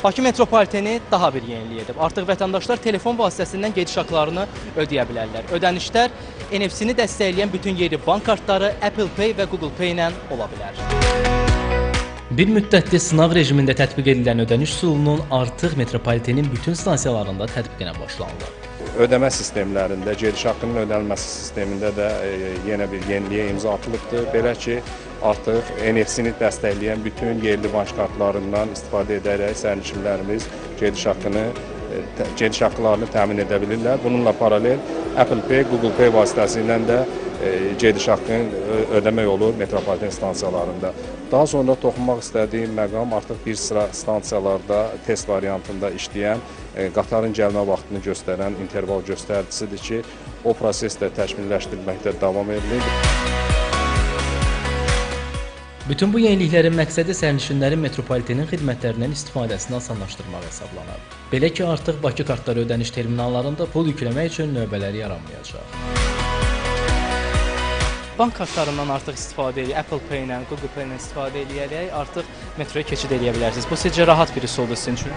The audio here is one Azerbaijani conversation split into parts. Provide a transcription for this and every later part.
Bakı metropoliteni daha bir yeniliyi edib. Artıq vətəndaşlar telefon vasitəsindən gediş haqlarını ödəyə bilərlər. Ödənişlər NFC-ni dəstəkləyən bütün yerli bank kartları Apple Pay və Google Pay ilə ola bilər. Bir müddətli sınaq rejimində tətbiq edilən ödəniş üsulunun artıq metropolitenin bütün stansiyalarında tətbiqinə başlanılır. Ödəmə sistemlərində, gediş haqqının ödənilməsi sistemində də yenə bir yeniliyə imza atılıbdır. Belə ki, artıq NFC-ni dəstəkləyən bütün yerli bank kartlarından istifadə edərək sərnişinlərimiz gediş haqqlarını təmin edə bilirlər. Bununla paralel Apple Pay, Google Pay vasitəsilə də gediş haqqını ödəmək olur metropoliten stansiyalarında. Daha sonra toxunmaq istədiyim məqam artıq bir sıra stansiyalarda test variantında işləyən qatarın gəlmə vaxtını göstərən interval göstəricisidir ki, o proses də təkmilləşdirilməkdə davam edilir. Bütün bu yeniliklərin məqsədi sərnişinlərin metropolitenin xidmətlərindən istifadəsini asanlaşdırmaq hesablanır. Belə ki, artıq Bakı kartları ödəniş terminallarında pul yükləmək üçün növbələr yaranmayacaq. Bank kartlarından artıq istifadə edək, Apple Pay ilə, Google Pay ilə istifadə edərək artıq metroya keçid edə bilərsiniz. Bu sizcə rahat bir üsuldur sizin üçün?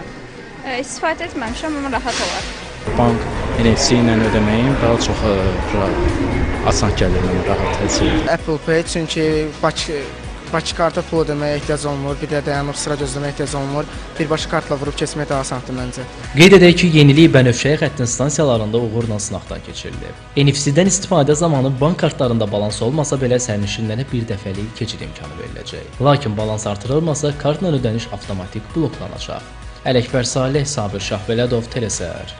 İstifadə etməmişəm, amma rahat olar. Bank NFC ilə ödəməyin daha çox asan gəlir mənə, rahat həcc. Apple Pay çünki Bakı kartı pul ödəməyə ehtiyac olmur, bir də dayanıb sıra gözləməyə ehtiyac olmur. Birbaşa kartla vurub keçmək daha asandır məncə. Qeyd edək ki, yenilik Bənövşəyi xəttin stansiyalarında uğurla sınaqdan keçirilib. NFC-dən istifadə zamanı bank kartlarında balans olmasa belə sərnişinlərə bir dəfəlik keçid imkanı veriləcək. Lakin balans artırılmasa kartla ödəniş avtomatik bloklanacaq. Ələkbər Salih, Sabir Şahbelədov, Telesər.